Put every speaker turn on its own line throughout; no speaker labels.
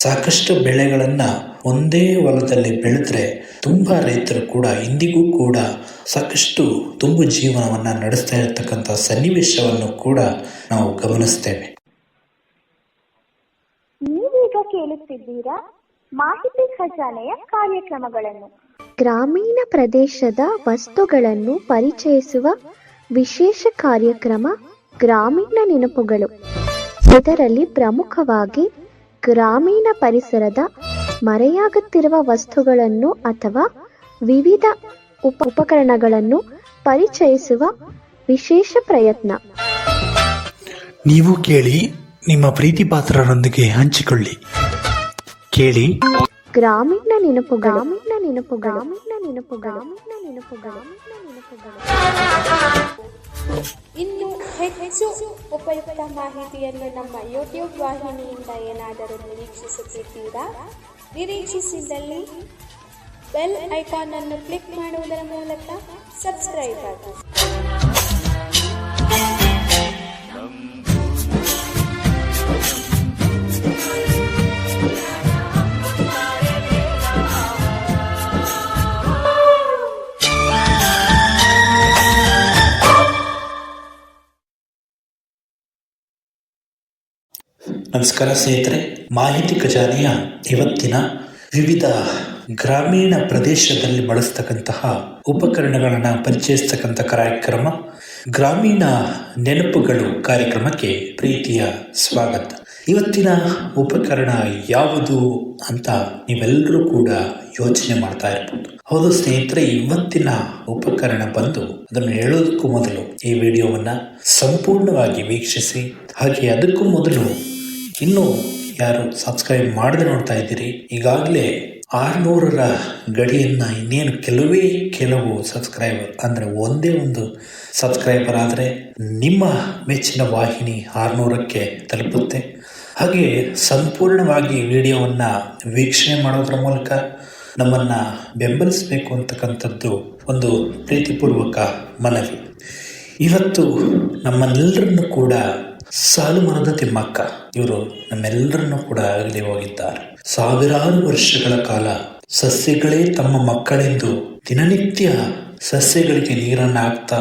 ಸಾಕಷ್ಟು ಬೆಳೆಗಳನ್ನು ಒಂದೇ ಹೊಲದಲ್ಲಿ ಬೆಳೆದ್ರೆ ತುಂಬ ರೈತರು ಕೂಡ ಇಂದಿಗೂ ಕೂಡ ಸಾಕಷ್ಟು ತುಂಬು ಜೀವನವನ್ನು ನಡೆಸ್ತಾ ಇರತಕ್ಕಂಥ ಸನ್ನಿವೇಶವನ್ನು ಕೂಡ ನಾವು ಗಮನಿಸ್ತೇವೆ.
ನೀವೀಗ ಕೇಳುತ್ತಿದ್ದೀರಾ ಮಾಹಿತಿ ಖಜಾನೆಯ ಕಾರ್ಯಕ್ರಮಗಳನ್ನು.
ಗ್ರಾಮೀಣ ಪ್ರದೇಶದ ವಸ್ತುಗಳನ್ನು ಪರಿಚಯಿಸುವ ವಿಶೇಷ ಕಾರ್ಯಕ್ರಮ ಗ್ರಾಮೀಣ ನೆನಪುಗಳು. ಇದರಲ್ಲಿ ಪ್ರಮುಖವಾಗಿ ಗ್ರಾಮೀಣ ಪರಿಸರದ ಮರೆಯಾಗುತ್ತಿರುವ ವಸ್ತುಗಳನ್ನು ಅಥವಾ ವಿವಿಧ ಉಪಕರಣಗಳನ್ನು ಪರಿಚಯಿಸುವ ವಿಶೇಷ ಪ್ರಯತ್ನ.
ನೀವು ಕೇಳಿ, ನಿಮ್ಮ ಪ್ರೀತಿ ಪಾತ್ರರೊಂದಿಗೆ ಹಂಚಿಕೊಳ್ಳಿ. ಕೇಳಿ
ಗ್ರಾಮೀಣ ನೆನಪುಗಳು. ಗ್ರಾಮೀಣ ನೆನಪುಗಳು. ಗ್ರಾಮೀಣ ನೆನಪುಗಳು. ಗ್ರಾಮೀಣ ನೆನಪುಗಳು.
ಇನ್ನು ಹೆಚ್ಚು ಉಪಯುಕ್ತ ಮಾಹಿತಿಯನ್ನು ನಮ್ಮ ಯೂಟ್ಯೂಬ್ ವಾಹಿನಿಯಿಂದ ಏನಾದರೂ ನಿರೀಕ್ಷಿಸುತ್ತಿದ್ದೀರಾ? ನಿರೀಕ್ಷಿಸಿದಲ್ಲಿ ಬೆಲ್ ಐಕಾನ್ ಅನ್ನು ಕ್ಲಿಕ್ ಮಾಡುವುದರ ಮೂಲಕ ಸಬ್ಸ್ಕ್ರೈಬ್ ಆಗಿ.
ನಮಸ್ಕಾರ ಸ್ನೇಹಿತರೆ, ಮಾಹಿತಿ ಖಜಾನೆಯ ಇವತ್ತಿನ ವಿವಿಧ ಗ್ರಾಮೀಣ ಪ್ರದೇಶದಲ್ಲಿ ಬಳಸ್ತಕ್ಕಂತಹ ಉಪಕರಣಗಳನ್ನು ಪರಿಚಯಿಸ್ತಕ್ಕಂಥ ಕಾರ್ಯಕ್ರಮ ಗ್ರಾಮೀಣ ನೆನಪುಗಳು ಕಾರ್ಯಕ್ರಮಕ್ಕೆ ಪ್ರೀತಿಯ ಸ್ವಾಗತ. ಇವತ್ತಿನ ಉಪಕರಣ ಯಾವುದು ಅಂತ ನೀವೆಲ್ಲರೂ ಕೂಡ ಯೋಚನೆ ಮಾಡ್ತಾ ಇರ್ಬೋದು. ಹೌದು ಸ್ನೇಹಿತರೆ, ಇವತ್ತಿನ ಉಪಕರಣ ಬಂದು ಅದನ್ನು ಹೇಳೋದಕ್ಕೂ ಮೊದಲು ಈ ವಿಡಿಯೋವನ್ನ ಸಂಪೂರ್ಣವಾಗಿ ವೀಕ್ಷಿಸಿ. ಹಾಗೆ ಅದಕ್ಕೂ ಮೊದಲು ಇನ್ನೂ ಯಾರು ಸಬ್ಸ್ಕ್ರೈಬ್ ಮಾಡದೆ ನೋಡ್ತಾ ಇದ್ದೀರಿ, ಈಗಾಗಲೇ 600ರ ಗಡಿಯನ್ನು ಇನ್ನೇನು ಕೆಲವು ಸಬ್ಸ್ಕ್ರೈಬರ್ ಅಂದರೆ ಒಂದೇ ಒಂದು ಸಬ್ಸ್ಕ್ರೈಬರ್ ಆದರೆ ನಿಮ್ಮ ಮೆಚ್ಚಿನ ವಾಹಿನಿ 600ಕ್ಕೆ ತಲುಪುತ್ತೆ. ಹಾಗೆ ಸಂಪೂರ್ಣವಾಗಿ ವಿಡಿಯೋವನ್ನು ವೀಕ್ಷಣೆ ಮಾಡೋದ್ರ ಮೂಲಕ ನಮ್ಮನ್ನು ಬೆಂಬಲಿಸಬೇಕು ಅಂತಕ್ಕಂಥದ್ದು ಒಂದು ಪ್ರೀತಿಪೂರ್ವಕ ಮನವಿ. ಇವತ್ತು ನಮ್ಮನ್ನೆಲ್ಲರನ್ನು ಕೂಡ ಸಾಲುಮರದ ತಿಮ್ಮಕ್ಕ ಇವರು ನಮ್ಮೆಲ್ಲರನ್ನು ಕೂಡ ಅಗಲಿ ಹೋಗಿದ್ದಾರೆ. ಸಾವಿರಾರು ವರ್ಷಗಳ ಕಾಲ ಸಸ್ಯಗಳೇ ತಮ್ಮ ಮಕ್ಕಳೆಂದು ದಿನನಿತ್ಯ ಸಸ್ಯಗಳಿಗೆ ನೀರನ್ನು ಹಾಕ್ತಾ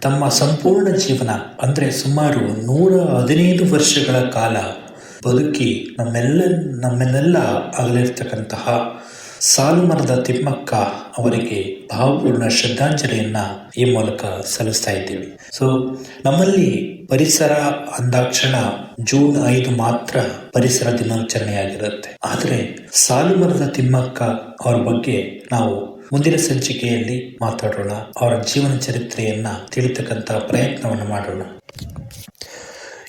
ತಮ್ಮ ಸಂಪೂರ್ಣ ಜೀವನ ಅಂದರೆ ಸುಮಾರು 115 ವರ್ಷಗಳ ಕಾಲ ಬದುಕಿ ನಮ್ಮನ್ನೆಲ್ಲ ಅಗಲಿರ್ತಕ್ಕಂತಹ ಸಾಲುಮರದ ತಿಮ್ಮಕ್ಕ ಅವರಿಗೆ ಭಾವಪೂರ್ಣ ಶ್ರದ್ಧಾಂಜಲಿಯನ್ನ ಈ ಮೂಲಕ ಸಲ್ಲಿಸ್ತಾ ಇದ್ದೀವಿ. ಸೊ ನಮ್ಮಲ್ಲಿ ಪರಿಸರ ಅಂದಾಕ್ಷಣ ಜೂನ್ 5 ಮಾತ್ರ ಪರಿಸರ ದಿನಾಚರಣೆಯಾಗಿರುತ್ತೆ. ಆದರೆ ಸಾಲುಮರದ ತಿಮ್ಮಕ್ಕ ಅವರ ಬಗ್ಗೆ ನಾವು ಮುಂದಿನ ಸಂಚಿಕೆಯಲ್ಲಿ ಮಾತಾಡೋಣ. ಅವರ ಜೀವನ ಚರಿತ್ರೆಯನ್ನ ತಿಳಿತಕ್ಕಂಥ ಪ್ರಯತ್ನವನ್ನು ಮಾಡೋಣ.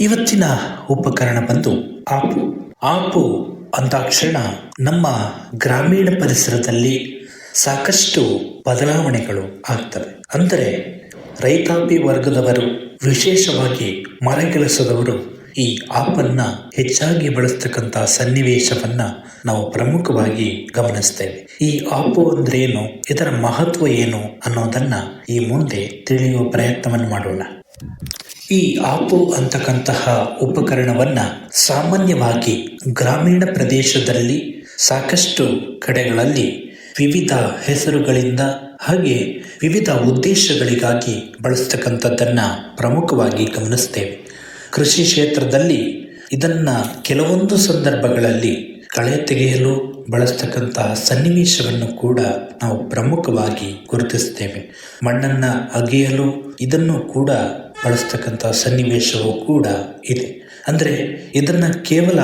ಇವತ್ತಿನ ಉಪಕರಣ ಬಂದು ಆಪು ಅಂದಾಕ್ಷಣ ನಮ್ಮ ಗ್ರಾಮೀಣ ಪರಿಸರದಲ್ಲಿ ಸಾಕಷ್ಟು ಬದಲಾವಣೆಗಳು ಆಗ್ತವೆ. ಅಂದರೆ ರೈತಾಪಿ ವರ್ಗದವರು, ವಿಶೇಷವಾಗಿ ಮರಗೆಲಸದವರು ಈ ಆಪನ್ನ ಹೆಚ್ಚಾಗಿ ಬಳಸ್ತಕ್ಕಂಥ ಸನ್ನಿವೇಶವನ್ನ ನಾವು ಪ್ರಮುಖವಾಗಿ ಗಮನಿಸ್ತೇವೆ. ಈ ಆಪು ಅಂದ್ರೆ ಏನು, ಇದರ ಮಹತ್ವ ಏನು ಅನ್ನೋದನ್ನ ಈ ಮುಂದೆ ತಿಳಿಯುವ ಪ್ರಯತ್ನವನ್ನು ಮಾಡೋಣ. ಈ ಆಪು ಅಂತಕ್ಕಂತಹ ಉಪಕರಣವನ್ನ ಸಾಮಾನ್ಯವಾಗಿ ಗ್ರಾಮೀಣ ಪ್ರದೇಶದಲ್ಲಿ ಸಾಕಷ್ಟು ಕಡೆಗಳಲ್ಲಿ ವಿವಿಧ ಹೆಸರುಗಳಿಂದ ಹಾಗೆ ವಿವಿಧ ಉದ್ದೇಶಗಳಿಗಾಗಿ ಬಳಸ್ತಕ್ಕಂಥದ್ದನ್ನ ಪ್ರಮುಖವಾಗಿ ಗಮನಿಸ್ತೇವೆ. ಕೃಷಿ ಕ್ಷೇತ್ರದಲ್ಲಿ ಇದನ್ನ ಕೆಲವೊಂದು ಸಂದರ್ಭಗಳಲ್ಲಿ ಕಳೆ ತೆಗೆಯಲು ಬಳಸ್ತಕ್ಕಂತಹ ಸನ್ನಿವೇಶವನ್ನು ಕೂಡ ನಾವು ಪ್ರಮುಖವಾಗಿ ಗುರುತಿಸ್ತೇವೆ. ಮಣ್ಣನ್ನ ಅಗೆಯಲು ಇದನ್ನು ಕೂಡ ಬಳಸ್ತಕ್ಕಂಥ ಸನ್ನಿವೇಶವೂ ಕೂಡ ಇದೆ. ಅಂದರೆ ಇದನ್ನ ಕೇವಲ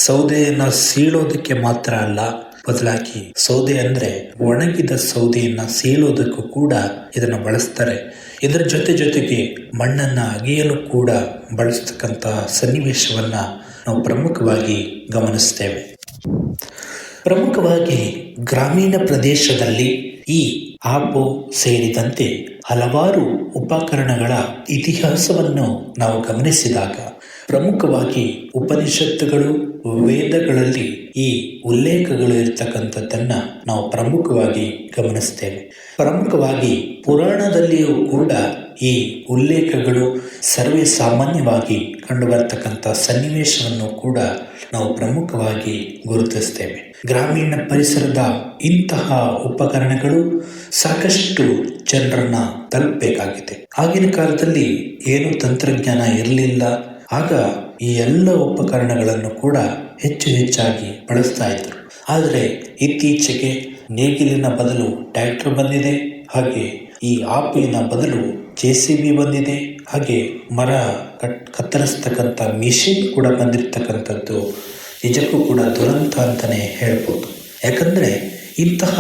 ಸೌದೆಯನ್ನು ಸೀಳೋದಕ್ಕೆ ಮಾತ್ರ ಅಲ್ಲ, ಬದಲಾಗಿ ಸೌದೆ ಅಂದರೆ ಒಣಗಿದ ಸೌದೆಯನ್ನು ಸೀಳೋದಕ್ಕೂ ಕೂಡ ಇದನ್ನು ಬಳಸ್ತಾರೆ. ಇದರ ಜೊತೆಗೆ ಮಣ್ಣನ್ನು ಅಗೆಯಲು ಕೂಡ ಬಳಸ್ತಕ್ಕಂಥ ಸನ್ನಿವೇಶವನ್ನ ನಾವು ಪ್ರಮುಖವಾಗಿ ಗಮನಿಸ್ತೇವೆ. ಪ್ರಮುಖವಾಗಿ ಗ್ರಾಮೀಣ ಪ್ರದೇಶದಲ್ಲಿ ಈ ಆಪು ಸೇರಿದಂತೆ ಹಲವಾರು ಉಪಕರಣಗಳ ಇತಿಹಾಸವನ್ನು ನಾವು ಗಮನಿಸಿದಾಗ ಪ್ರಮುಖವಾಗಿ ಉಪನಿಷತ್ತುಗಳು, ವೇದಗಳಲ್ಲಿ ಈ ಉಲ್ಲೇಖಗಳು ಇರತಕ್ಕಂಥದ್ದನ್ನ ನಾವು ಪ್ರಮುಖವಾಗಿ ಗಮನಿಸ್ತೇವೆ. ಪ್ರಮುಖವಾಗಿ ಪುರಾಣದಲ್ಲಿಯೂ ಕೂಡ ಈ ಉಲ್ಲೇಖಗಳು ಸರ್ವೇ ಸಾಮಾನ್ಯವಾಗಿ ಕಂಡುಬರ್ತಕ್ಕಂಥ ಸನ್ನಿವೇಶವನ್ನು ಕೂಡ ನಾವು ಪ್ರಮುಖವಾಗಿ ಗುರುತಿಸ್ತೇವೆ. ಗ್ರಾಮೀಣ ಪರಿಸರದ ಇಂತಹ ಉಪಕರಣಗಳು ಸಾಕಷ್ಟು ಜನರನ್ನ ತಲುಪಬೇಕಾಗಿದೆ. ಆಗಿನ ಕಾಲದಲ್ಲಿ ಏನು ತಂತ್ರಜ್ಞಾನ ಇರಲಿಲ್ಲ. ಆಗ ಈ ಎಲ್ಲ ಉಪಕರಣಗಳನ್ನು ಕೂಡ ಹೆಚ್ಚಾಗಿ ಬಳಸ್ತಾ ಇದ್ರು. ಆದರೆ ಇತ್ತೀಚೆಗೆ ನೇಗಿಲಿನ ಬದಲು ಟ್ರ್ಯಾಕ್ಟರ್ ಬಂದಿದೆ, ಹಾಗೆ ಈ ಆಪಿನ ಬದಲು JCB ಬಂದಿದೆ, ಹಾಗೆ ಮರ ಕತ್ತರಿಸ್ತಕ್ಕಂಥ ಮಿಷಿನ್ ಕೂಡ ಬಂದಿರತಕ್ಕಂಥದ್ದು ನಿಜಕ್ಕೂ ಕೂಡ ದುರಂತ ಅಂತಲೇ ಹೇಳ್ಬೋದು. ಯಾಕಂದರೆ ಇಂತಹ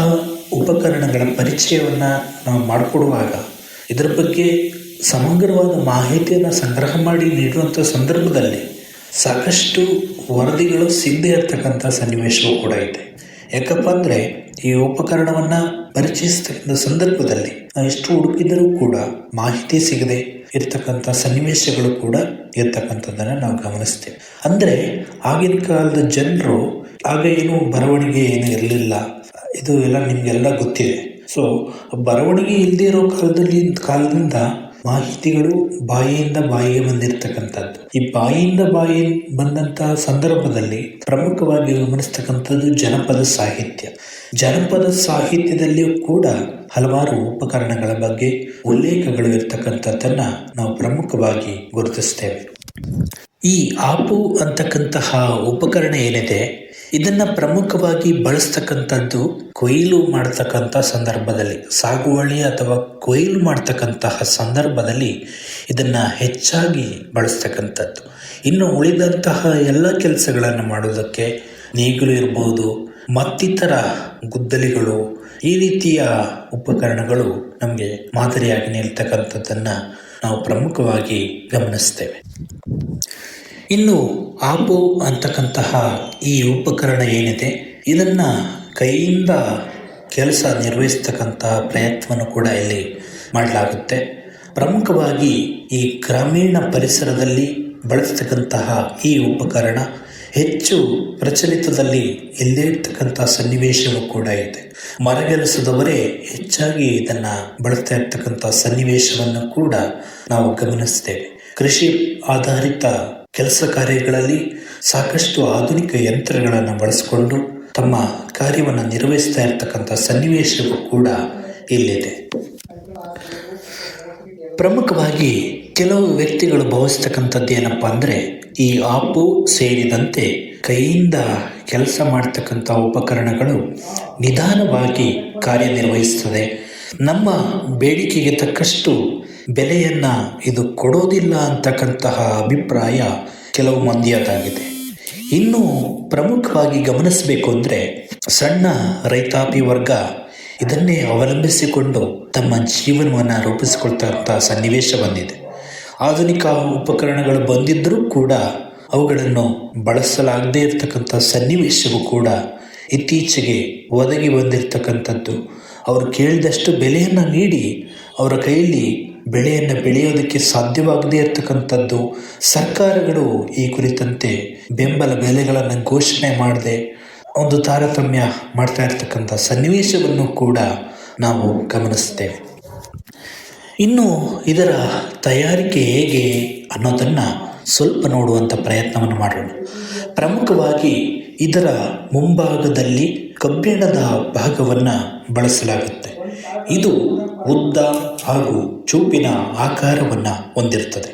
ಉಪಕರಣಗಳ ಪರಿಚಯವನ್ನು ನಾವು ಮಾಡಿಕೊಡುವಾಗ ಇದರ ಬಗ್ಗೆ ಸಮಗ್ರವಾದ ಮಾಹಿತಿಯನ್ನು ಸಂಗ್ರಹ ಮಾಡಿ ನೀಡುವಂಥ ಸಂದರ್ಭದಲ್ಲಿ ಸಾಕಷ್ಟು ವರದಿಗಳು ಸಿಗದೇ ಇರತಕ್ಕಂಥ ಸನ್ನಿವೇಶವೂ ಕೂಡ ಇದೆ. ಯಾಕಪ್ಪ ಅಂದರೆ ಈ ಉಪಕರಣವನ್ನು ಪರಿಚಯಿಸ್ತಕ್ಕಂಥ ಸಂದರ್ಭದಲ್ಲಿ ನಾವು ಎಷ್ಟು ಹುಡುಕಿದರೂ ಕೂಡ ಮಾಹಿತಿ ಸಿಗದೆ ಇರ್ತಕ್ಕಂಥ ಸನ್ನಿವೇಶಗಳು ಕೂಡ ಇರ್ತಕ್ಕಂಥದ್ದನ್ನು ನಾವು ಗಮನಿಸ್ತೇವೆ. ಅಂದರೆ ಆಗಿನ ಕಾಲದ ಜನರು ಆಗ ಏನು ಬರವಣಿಗೆ ಏನು ಇರಲಿಲ್ಲ, ಇದು ಎಲ್ಲ ನಿಮಗೆಲ್ಲ ಗೊತ್ತಿದೆ. ಸೊ ಬರವಣಿಗೆ ಇಲ್ಲದೇ ಇರೋ ಕಾಲದಿಂದ ಮಾಹಿತಿಗಳು ಬಾಯಿಯಿಂದ ಬಾಯಿಗೆ ಬಂದಿರತಕ್ಕಂಥದ್ದು. ಈ ಬಾಯಿಯಿಂದ ಬಾಯಿ ಬಂದಂತಹ ಸಂದರ್ಭದಲ್ಲಿ ಪ್ರಮುಖವಾಗಿ ಗಮನಿಸ್ತಕ್ಕಂಥದ್ದು ಜನಪದ ಸಾಹಿತ್ಯ. ಜನಪದ ಸಾಹಿತ್ಯದಲ್ಲಿಯೂ ಕೂಡ ಹಲವಾರು ಉಪಕರಣಗಳ ಬಗ್ಗೆ ಉಲ್ಲೇಖಗಳು ಇರ್ತಕ್ಕಂಥದ್ದನ್ನು ನಾವು ಪ್ರಮುಖವಾಗಿ ಗುರುತಿಸ್ತೇವೆ. ಈ ಆಪು ಅಂತಕ್ಕಂತಹ ಉಪಕರಣ ಏನಿದೆ, ಇದನ್ನು ಪ್ರಮುಖವಾಗಿ ಬಳಸ್ತಕ್ಕಂಥದ್ದು ಕೊಯ್ಲು ಮಾಡ್ತಕ್ಕಂಥ ಸಂದರ್ಭದಲ್ಲಿ, ಸಾಗುವಳಿ ಅಥವಾ ಕೊಯ್ಲು ಮಾಡ್ತಕ್ಕಂತಹ ಸಂದರ್ಭದಲ್ಲಿ ಇದನ್ನು ಹೆಚ್ಚಾಗಿ ಬಳಸ್ತಕ್ಕಂಥದ್ದು. ಇನ್ನು ಉಳಿದಂತಹ ಎಲ್ಲ ಕೆಲಸಗಳನ್ನು ಮಾಡೋದಕ್ಕೆ ನೇಗಿಲು ಇರ್ಬೋದು, ಮತ್ತಿತರ ಗುದ್ದಲಿಗಳು, ಈ ರೀತಿಯ ಉಪಕರಣಗಳು ನಮಗೆ ಮಾದರಿಯಾಗಿ ನಿಲ್ತಕ್ಕಂಥದ್ದನ್ನು ನಾವು ಪ್ರಮುಖವಾಗಿ ಗಮನಿಸ್ತೇವೆ. ಇನ್ನು ಆಪು ಅಂತಕ್ಕಂತಹ ಈ ಉಪಕರಣ ಏನಿದೆ, ಇದನ್ನು ಕೈಯಿಂದ ಕೆಲಸ ನಿರ್ವಹಿಸ್ತಕ್ಕಂತಹ ಪ್ರಯತ್ನವನ್ನು ಕೂಡ ಇಲ್ಲಿ ಮಾಡಲಾಗುತ್ತೆ. ಪ್ರಮುಖವಾಗಿ ಈ ಗ್ರಾಮೀಣ ಪರಿಸರದಲ್ಲಿ ಬಳಸ್ತಕ್ಕಂತಹ ಈ ಉಪಕರಣ ಹೆಚ್ಚು ಪ್ರಚಲಿತದಲ್ಲಿ ಇಲ್ಲದೇ ಇರ್ತಕ್ಕಂಥ ಸನ್ನಿವೇಶವೂ ಕೂಡ ಇದೆ. ಮರಗೆಲಸದವರೇ ಹೆಚ್ಚಾಗಿ ಇದನ್ನು ಬಳಸ್ತಾ ಇರ್ತಕ್ಕಂಥ ಸನ್ನಿವೇಶವನ್ನು ಕೂಡ ನಾವು ಗಮನಿಸ್ತೇವೆ. ಕೃಷಿ ಆಧಾರಿತ ಕೆಲಸ ಕಾರ್ಯಗಳಲ್ಲಿ ಸಾಕಷ್ಟು ಆಧುನಿಕ ಯಂತ್ರಗಳನ್ನು ಬಳಸಿಕೊಂಡು ತಮ್ಮ ಕಾರ್ಯವನ್ನು ನಿರ್ವಹಿಸ್ತಾ ಇರ್ತಕ್ಕಂಥ ಸನ್ನಿವೇಶವೂ ಕೂಡ ಇಲ್ಲಿದೆ. ಪ್ರಮುಖವಾಗಿ ಕೆಲವು ವ್ಯಕ್ತಿಗಳು ಭಾವಿಸ್ತಕ್ಕಂಥದ್ದು ಏನಪ್ಪ ಅಂದರೆ, ಈ ಆಪು ಸೇರಿದಂತೆ ಕೈಯಿಂದ ಕೆಲಸ ಮಾಡ್ತಕ್ಕಂಥ ಉಪಕರಣಗಳು ನಿಧಾನವಾಗಿ ಕಾರ್ಯನಿರ್ವಹಿಸ್ತದೆ, ನಮ್ಮ ಬೇಡಿಕೆಗೆ ತಕ್ಕಷ್ಟು ಬೆಲೆಯನ್ನು ಇದು ಕೊಡೋದಿಲ್ಲ ಅಂತಕ್ಕಂತಹ ಅಭಿಪ್ರಾಯ ಕೆಲವು ಮಂದಿಯದಾಗಿದೆ. ಇನ್ನು ಪ್ರಮುಖವಾಗಿ ಗಮನಿಸಬೇಕು ಅಂದರೆ, ಸಣ್ಣ ರೈತಾಪಿ ವರ್ಗ ಇದನ್ನೇ ಅವಲಂಬಿಸಿಕೊಂಡು ತಮ್ಮ ಜೀವನವನ್ನು ರೂಪಿಸಿಕೊಳ್ತಕ್ಕಂಥ ಸನ್ನಿವೇಶ ಬಂದಿದೆ. ಆಧುನಿಕ ಉಪಕರಣಗಳು ಬಂದಿದ್ದರೂ ಕೂಡ ಅವುಗಳನ್ನು ಬಳಸಲಾಗದೇ ಇರತಕ್ಕಂಥ ಸನ್ನಿವೇಶವೂ ಕೂಡ ಇತ್ತೀಚೆಗೆ ಒದಗಿ ಬಂದಿರತಕ್ಕಂಥದ್ದು. ಅವರು ಕೇಳಿದಷ್ಟು ಬೆಲೆಯನ್ನು ನೀಡಿ ಅವರ ಕೈಯಲ್ಲಿ ಬೆಳೆಯನ್ನು ಬೆಳೆಯೋದಕ್ಕೆ ಸಾಧ್ಯವಾಗದೇ ಇರತಕ್ಕಂಥದ್ದು, ಸರ್ಕಾರಗಳು ಈ ಕುರಿತಂತೆ ಬೆಂಬಲ ಬೆಲೆಗಳನ್ನು ಘೋಷಣೆ ಮಾಡದೆ ಒಂದು ತಾರತಮ್ಯ ಮಾಡ್ತಾ ಇರ್ತಕ್ಕಂಥ ಸನ್ನಿವೇಶವನ್ನು ಕೂಡ ನಾವು ಗಮನಿಸ್ತೇವೆ. ಇನ್ನು ಇದರ ತಯಾರಿಕೆ ಹೇಗೆ ಅನ್ನೋದನ್ನು ಸ್ವಲ್ಪ ನೋಡುವಂಥ ಪ್ರಯತ್ನವನ್ನು ಮಾಡೋಣ. ಪ್ರಮುಖವಾಗಿ ಇದರ ಮುಂಭಾಗದಲ್ಲಿ ಕಬ್ಬಿಣದ ಭಾಗವನ್ನು ಬಳಸಲಾಗುತ್ತೆ. ಇದು ಉದ್ದ ಹಾಗೂ ಚೂಪಿನ ಆಕಾರವನ್ನು ಹೊಂದಿರುತ್ತದೆ.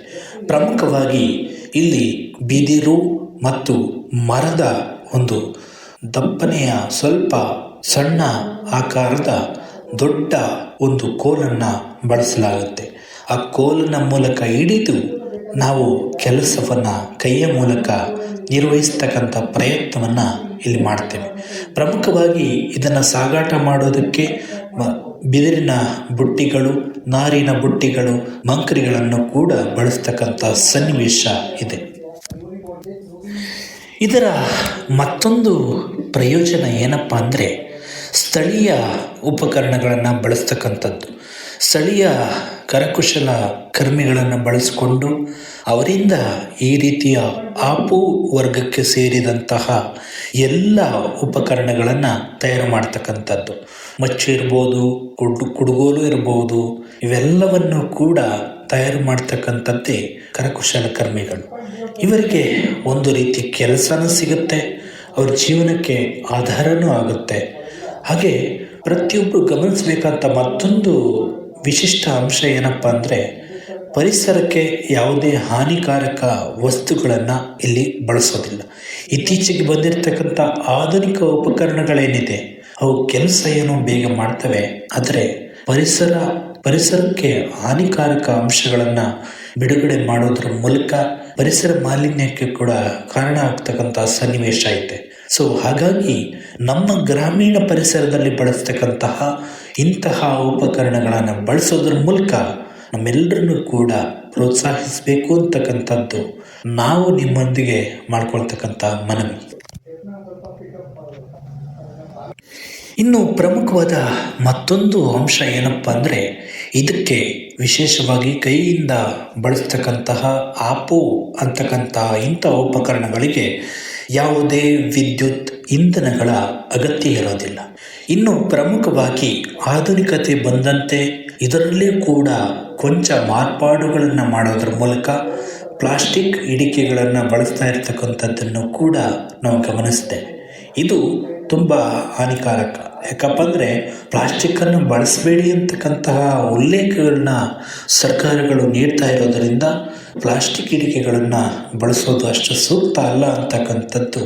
ಪ್ರಮುಖವಾಗಿ ಇಲ್ಲಿ ಬಿದಿರು ಮತ್ತು ಮರದ ಒಂದು ದಪ್ಪನೆಯ ಸ್ವಲ್ಪ ಸಣ್ಣ ಆಕಾರದ ದೊಡ್ಡ ಒಂದು ಕೋಲನ್ನು ಬಳಸಲಾಗುತ್ತೆ. ಆ ಕೋಲಿನ ಮೂಲಕ ಹಿಡಿದು ನಾವು ಕೆಲಸವನ್ನು ಕೈಯ ಮೂಲಕ ನಿರ್ವಹಿಸ್ತಕ್ಕಂಥ ಪ್ರಯತ್ನವನ್ನು ಇಲ್ಲಿ ಮಾಡ್ತೇವೆ. ಪ್ರಮುಖವಾಗಿ ಇದನ್ನು ಸಾಗಾಟ ಮಾಡೋದಕ್ಕೆ ಬಿದಿರಿನ ಬುಟ್ಟಿಗಳು, ನಾರಿನ ಬುಟ್ಟಿಗಳು, ಮಂಕರಿಗಳನ್ನು ಕೂಡ ಬಳಸ್ತಕ್ಕಂಥ ಸನ್ನಿವೇಶ ಇದೆ. ಇದರ ಮತ್ತೊಂದು ಪ್ರಯೋಜನ ಏನಪ್ಪ ಅಂದರೆ, ಸ್ಥಳೀಯ ಉಪಕರಣಗಳನ್ನು ಬಳಸ್ತಕ್ಕಂಥದ್ದು. ಸ್ಥಳೀಯ ಕರಕುಶಲ ಕರ್ಮಿಗಳನ್ನು ಬಳಸಿಕೊಂಡು ಅವರಿಂದ ಈ ರೀತಿಯ ಆಪು ವರ್ಗಕ್ಕೆ ಸೇರಿದಂತಹ ಎಲ್ಲ ಉಪಕರಣಗಳನ್ನು ತಯಾರು ಮಾಡ್ತಕ್ಕಂಥದ್ದು. ಮಚ್ಚು ಇರ್ಬೋದು, ಕುಡುಗೋಲು ಇರ್ಬೋದು, ಇವೆಲ್ಲವನ್ನು ಕೂಡ ತಯಾರು ಮಾಡ್ತಕ್ಕಂಥದ್ದೇ ಕರಕುಶಲಕರ್ಮಿಗಳು. ಇವರಿಗೆ ಒಂದು ರೀತಿ ಕೆಲಸನೂ ಸಿಗುತ್ತೆ, ಅವ್ರ ಜೀವನಕ್ಕೆ ಆಧಾರನೂ ಆಗುತ್ತೆ. ಹಾಗೆ ಪ್ರತಿಯೊಬ್ಬರು ಗಮನಿಸಬೇಕಂತ ಮತ್ತೊಂದು ವಿಶಿಷ್ಟ ಅಂಶ ಏನಪ್ಪ ಅಂದರೆ, ಪರಿಸರಕ್ಕೆ ಯಾವುದೇ ಹಾನಿಕಾರಕ ವಸ್ತುಗಳನ್ನು ಇಲ್ಲಿ ಬಳಸೋದಿಲ್ಲ. ಇತ್ತೀಚೆಗೆ ಬಂದಿರತಕ್ಕಂಥ ಆಧುನಿಕ ಉಪಕರಣಗಳೇನಿದೆ ಅವು ಕೆಲಸ ಏನೋ ಬೇಗ ಮಾಡ್ತವೆ, ಆದರೆ ಪರಿಸರಕ್ಕೆ ಹಾನಿಕಾರಕ ಅಂಶಗಳನ್ನು ಬಿಡುಗಡೆ ಮಾಡೋದ್ರ ಮೂಲಕ ಪರಿಸರ ಮಾಲಿನ್ಯಕ್ಕೆ ಕೂಡ ಕಾರಣ ಆಗ್ತಕ್ಕಂಥ ಸನ್ನಿವೇಶ ಐತೆ. ಸೊ ಹಾಗಾಗಿ ನಮ್ಮ ಗ್ರಾಮೀಣ ಪರಿಸರದಲ್ಲಿ ಬಳಸ್ತಕ್ಕಂತಹ ಇಂತಹ ಉಪಕರಣಗಳನ್ನು ಬಳಸೋದ್ರ ಮೂಲಕ ನಮ್ಮೆಲ್ಲರನ್ನು ಕೂಡ ಪ್ರೋತ್ಸಾಹಿಸಬೇಕು ಅಂತಕ್ಕಂಥದ್ದು ನಾವು ನಿಮ್ಮೊಂದಿಗೆ ಮಾಡ್ಕೊಳ್ತಕ್ಕಂಥ ಮನವಿ. ಇನ್ನು ಪ್ರಮುಖವಾದ ಮತ್ತೊಂದು ಅಂಶ ಏನಪ್ಪ ಅಂದರೆ, ಇದಕ್ಕೆ ವಿಶೇಷವಾಗಿ ಕೈಯಿಂದ ಬಳಸ್ತಕ್ಕಂತಹ ಆಪು ಅಂತಕ್ಕಂತಹ ಇಂಥ ಉಪಕರಣಗಳಿಗೆ ಯಾವುದೇ ವಿದ್ಯುತ್ ಇಂಧನಗಳ ಅಗತ್ಯ ಇರೋದಿಲ್ಲ. ಇನ್ನು ಪ್ರಮುಖವಾಗಿ ಆಧುನಿಕತೆ ಬಂದಂತೆ ಇದರಲ್ಲೇ ಕೂಡ ಕೊಂಚ ಮಾರ್ಪಾಡುಗಳನ್ನು ಮಾಡೋದ್ರ ಮೂಲಕ ಪ್ಲಾಸ್ಟಿಕ್ ಹಿಡಿಕೆಗಳನ್ನು ಬಳಸ್ತಾ ಇರ್ತಕ್ಕಂಥದ್ದನ್ನು ಕೂಡ ನಾವು ಗಮನಿಸ್ತೇವೆ. ಇದು ತುಂಬ ಹಾನಿಕಾರಕ. ಯಾಕಪ್ಪ ಅಂದರೆ ಪ್ಲಾಸ್ಟಿಕ್ಕನ್ನು ಬಳಸಬೇಡಿ ಅಂತಕ್ಕಂತಹ ಉಲ್ಲೇಖಗಳನ್ನ ಸರ್ಕಾರಗಳು ನೀಡ್ತಾ ಇರೋದರಿಂದ ಪ್ಲಾಸ್ಟಿಕ್ ಹಿಡಿಕೆಗಳನ್ನು ಬಳಸೋದು ಅಷ್ಟು ಸೂಕ್ತ ಅಲ್ಲ ಅಂತಕ್ಕಂಥದ್ದು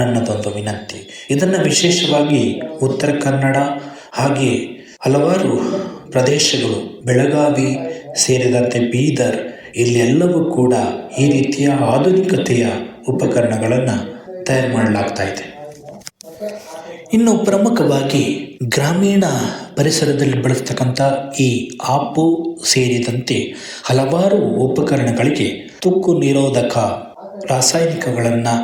ನನ್ನದೊಂದು ವಿನಂತಿ. ಇದನ್ನು ವಿಶೇಷವಾಗಿ ಉತ್ತರ ಕನ್ನಡ ಹಾಗೆ ಹಲವಾರು ಪ್ರದೇಶಗಳು, ಬೆಳಗಾವಿ ಸೇರಿದಂತೆ ಬೀದರ್, ಇಲ್ಲೆಲ್ಲವೂ ಕೂಡ ಈ ರೀತಿಯ ಆಧುನಿಕತೆಯ ಉಪಕರಣಗಳನ್ನು ತಯಾರು ಮಾಡಲಾಗ್ತಾ ಇದೆ. ಇನ್ನು ಪ್ರಮುಖವಾಗಿ ಗ್ರಾಮೀಣ ಪರಿಸರದಲ್ಲಿ ಬಳಸ್ತಕ್ಕಂಥ ಈ ಆಪು ಸೇರಿದಂತೆ ಹಲವಾರು ಉಪಕರಣಗಳಿಗೆ ತುಕ್ಕು ನಿರೋಧಕ ರಾಸಾಯನಿಕಗಳನ್ನು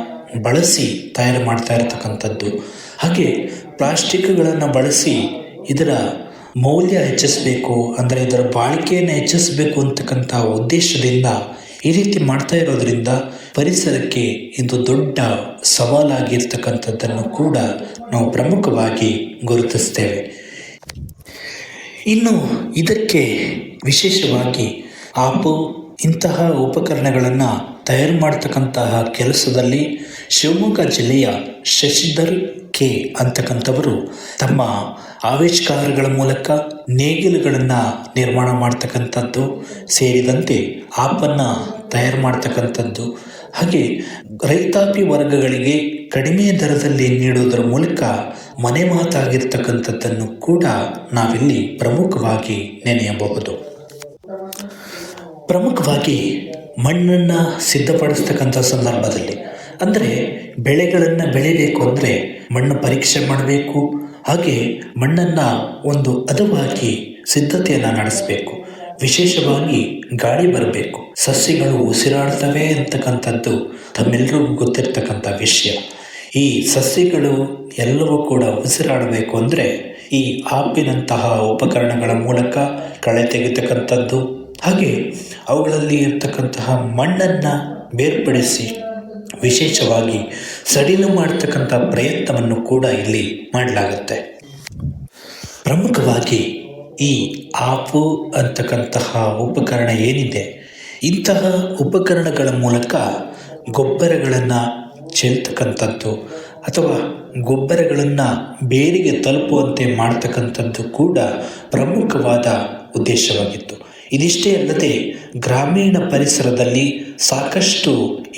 ಬಳಸಿ ತಯಾರು ಮಾಡ್ತಾ ಇರತಕ್ಕಂಥದ್ದು. ಹಾಗೆ ಪ್ಲಾಸ್ಟಿಕ್ಗಳನ್ನು ಬಳಸಿ ಇದರ ಮೌಲ್ಯ ಹೆಚ್ಚಿಸಬೇಕು, ಅಂದರೆ ಇದರ ಬಾಳಿಕೆಯನ್ನು ಹೆಚ್ಚಿಸಬೇಕು ಅಂತಕ್ಕಂಥ ಉದ್ದೇಶದಿಂದ ಈ ರೀತಿ ಮಾಡ್ತಾ ಇರೋದ್ರಿಂದ ಪರಿಸರಕ್ಕೆ ಇದು ದೊಡ್ಡ ಸವಾಲಾಗಿರ್ತಕ್ಕಂಥದ್ದನ್ನು ಕೂಡ ನಾವು ಪ್ರಮುಖವಾಗಿ ಗುರುತಿಸ್ತೇವೆ. ಇನ್ನು ಇದಕ್ಕೆ ವಿಶೇಷವಾಗಿ ಆಪು ಇಂತಹ ಉಪಕರಣಗಳನ್ನು ತಯಾರು ಮಾಡ್ತಕ್ಕಂತಹ ಕೆಲಸದಲ್ಲಿ ಶಿವಮೊಗ್ಗ ಜಿಲ್ಲೆಯ ಶಶಿಧರ್ ಕೆ ಅಂತಕ್ಕಂಥವರು ತಮ್ಮ ಆವಿಷ್ಕಾರಗಳ ಮೂಲಕ ನೇಗಿಲುಗಳನ್ನು ನಿರ್ಮಾಣ ಮಾಡ್ತಕ್ಕಂಥದ್ದು ಸೇರಿದಂತೆ ಆಪನ್ನು ತಯಾರು ಮಾಡ್ತಕ್ಕಂಥದ್ದು, ಹಾಗೆ ರೈತಾಪಿ ವರ್ಗಗಳಿಗೆ ಕಡಿಮೆ ದರದಲ್ಲಿ ನೀಡುವುದರ ಮೂಲಕ ಮನೆ ಮಾತಾಗಿರ್ತಕ್ಕಂಥದ್ದನ್ನು ಕೂಡ ನಾವಿಲ್ಲಿ ಪ್ರಮುಖವಾಗಿ ನೆನೆಯಬಹುದು. ಪ್ರಮುಖವಾಗಿ ಮಣ್ಣನ್ನು ಸಿದ್ಧಪಡಿಸ್ತಕ್ಕಂಥ ಸಂದರ್ಭದಲ್ಲಿ, ಅಂದರೆ ಬೆಳೆಗಳನ್ನು ಬೆಳಿಬೇಕು ಅಂದರೆ ಮಣ್ಣು ಪರೀಕ್ಷೆ ಮಾಡಬೇಕು, ಹಾಗೆ ಮಣ್ಣನ್ನು ಒಂದು ಹದವಾಗಿ ಸಿದ್ಧತೆಯನ್ನು ನಡೆಸಬೇಕು. ವಿಶೇಷವಾಗಿ ಗಾಳಿ ಬರಬೇಕು, ಸಸ್ಯಗಳು ಉಸಿರಾಡ್ತವೆ ಅಂತಕ್ಕಂಥದ್ದು ತಮ್ಮೆಲ್ಲರಿಗೂ ಗೊತ್ತಿರ್ತಕ್ಕಂಥ ವಿಷಯ. ಈ ಸಸ್ಯಗಳು ಎಲ್ಲವೂ ಕೂಡ ಉಸಿರಾಡಬೇಕು ಅಂದರೆ ಈ ಆಪಿನಂತಹ ಉಪಕರಣಗಳ ಮೂಲಕ ಕಳೆ ತೆಗೆತಕ್ಕಂಥದ್ದು, ಹಾಗೆ ಅವುಗಳಲ್ಲಿ ಇರ್ತಕ್ಕಂತಹ ಮಣ್ಣನ್ನು ಬೇರ್ಪಡಿಸಿ ವಿಶೇಷವಾಗಿ ಸಡಿಲು ಮಾಡ್ತಕ್ಕಂಥ ಪ್ರಯತ್ನವನ್ನು ಕೂಡ ಇಲ್ಲಿ ಮಾಡಲಾಗುತ್ತೆ. ಪ್ರಮುಖವಾಗಿ ಈ ಆಪು ಅಂತಕ್ಕಂತಹ ಉಪಕರಣ ಏನಿದೆ, ಇಂತಹ ಉಪಕರಣಗಳ ಮೂಲಕ ಗೊಬ್ಬರಗಳನ್ನು ಚೆಲ್ತಕ್ಕಂಥದ್ದು ಅಥವಾ ಗೊಬ್ಬರಗಳನ್ನು ಬೇರಿಗೆ ತಲುಪುವಂತೆ ಮಾಡ್ತಕ್ಕಂಥದ್ದು ಕೂಡ ಪ್ರಮುಖವಾದ ಉದ್ದೇಶವಾಗಿತ್ತು. ಇದಿಷ್ಟೇ ಅಲ್ಲದೆ ಗ್ರಾಮೀಣ ಪರಿಸರದಲ್ಲಿ ಸಾಕಷ್ಟು